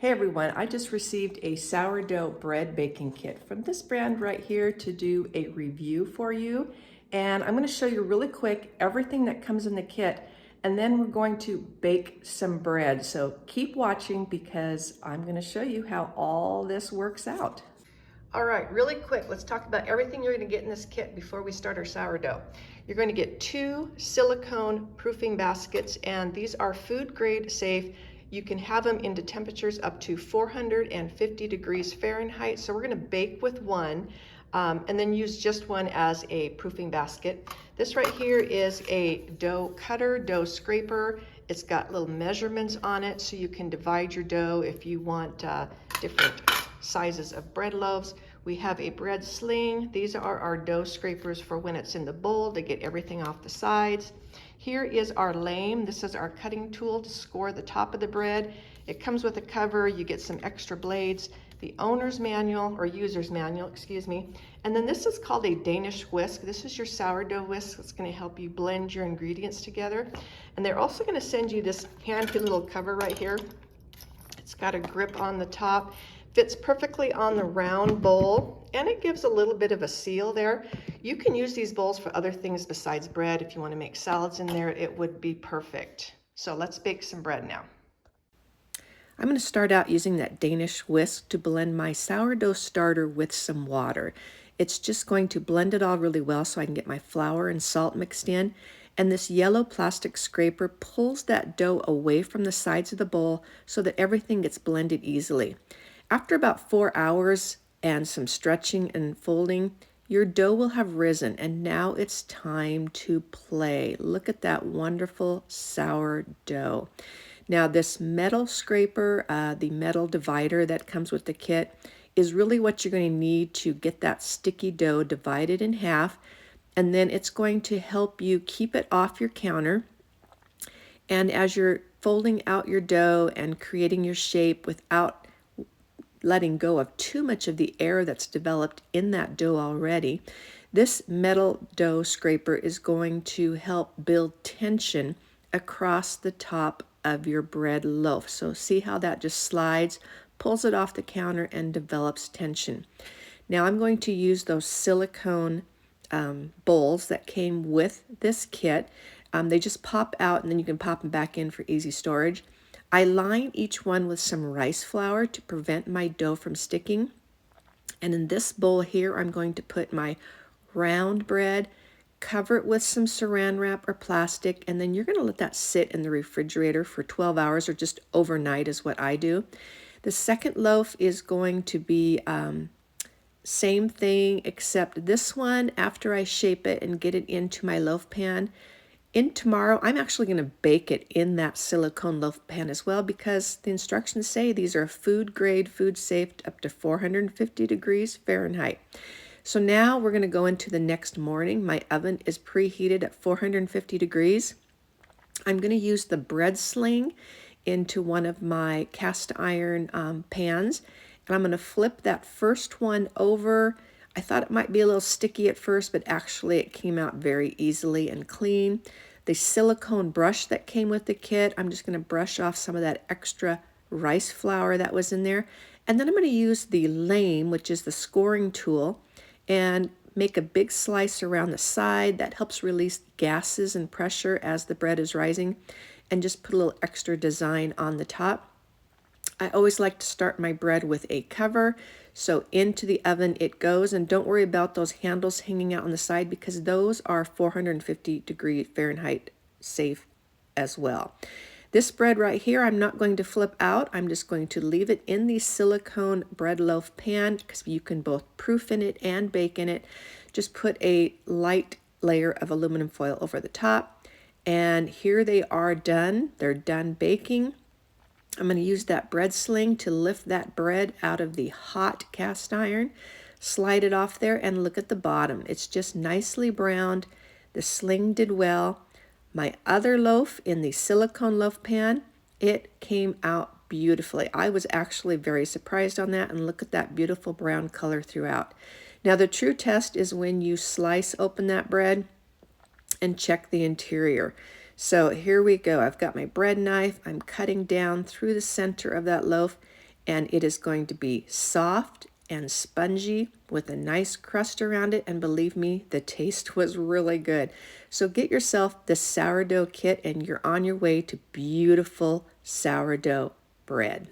Hey everyone, I just received a sourdough bread baking kit from this brand right here to do a review for you. And I'm going to show you really quick everything that comes in the kit, and then we're going to bake some bread. So keep watching because I'm going to show you how all this works out. All right, really quick, let's talk about everything you're going to get in this kit before we start our sourdough. You're going to get 2 silicone proofing baskets, and these are food grade safe. You can have them into temperatures up to 450 degrees Fahrenheit. So we're going to bake with one and then use just one as a proofing basket. This right here is a dough cutter, dough scraper. It's got little measurements on it so you can divide your dough if you want different sizes of bread loaves. We have a bread sling. These are our dough scrapers for when it's in the bowl to get everything off the sides. Here is our lame. This is our cutting tool to score the top of the bread. It comes with a cover. You get some extra blades, the owner's manual, or user's manual, excuse me. And then this is called a Danish whisk. This is your sourdough whisk. It's going to help you blend your ingredients together. And they're also going to send you this handy little cover right here. It's got a grip on the top. Fits perfectly on the round bowl, and it gives a little bit of a seal there. You can use these bowls for other things besides bread. If you want to make salads in there, it would be perfect. So let's bake some bread now. I'm going to start out using that Danish whisk to blend my sourdough starter with some water. It's just going to blend it all really well so I can get my flour and salt mixed in. And this yellow plastic scraper pulls that dough away from the sides of the bowl so that everything gets blended easily. After about 4 hours and some stretching and folding, your dough will have risen, and now it's time to play. Look at that wonderful sourdough. Now this metal scraper, the metal divider that comes with the kit, is really what you're going to need to get that sticky dough divided in half, and then it's going to help you keep it off your counter. And as you're folding out your dough and creating your shape without letting go of too much of the air that's developed in that dough already, this metal dough scraper is going to help build tension across the top of your bread loaf. So see how that just slides, pulls it off the counter, and develops tension. Now I'm going to use those silicone bowls that came with this kit. They just pop out, and then you can pop them back in for easy storage. I line each one with some rice flour to prevent my dough from sticking. And in this bowl here, I'm going to put my round bread, cover it with some saran wrap or plastic, and then you're going to let that sit in the refrigerator for 12 hours or just overnight is what I do. The second loaf is going to be same thing, except this one, after I shape it and get it into my loaf pan, tomorrow, I'm actually going to bake it in that silicone loaf pan as well, because the instructions say these are food grade, food safe up to 450 degrees Fahrenheit. So now we're going to go into the next morning. My oven is preheated at 450 degrees. I'm going to use the bread sling into one of my cast iron pans, and I'm going to flip that first one over. I thought it might be a little sticky at first, but actually it came out very easily and clean. The silicone brush that came with the kit, I'm just going to brush off some of that extra rice flour that was in there. And then I'm going to use the lame, which is the scoring tool, and make a big slice around the side. That helps release gases and pressure as the bread is rising, and just put a little extra design on the top. I always like to start my bread with a cover. So into the oven it goes, and don't worry about those handles hanging out on the side because those are 450 degree Fahrenheit safe as well. This bread right here, I'm not going to flip out. I'm just going to leave it in the silicone bread loaf pan because you can both proof in it and bake in it. Just put a light layer of aluminum foil over the top, and here they are done. They're done baking. I'm going to use that bread sling to lift that bread out of the hot cast iron, slide it off there, and look at the bottom. It's just nicely browned. The sling did well. My other loaf in the silicone loaf pan, it came out beautifully. I was actually very surprised on that, and look at that beautiful brown color throughout. Now the true test is when you slice open that bread and check the interior. So here we go. I've got my bread knife. I'm cutting down through the center of that loaf, and it is going to be soft and spongy with a nice crust around it, and believe me, the taste was really good. So get yourself the sourdough kit and you're on your way to beautiful sourdough bread.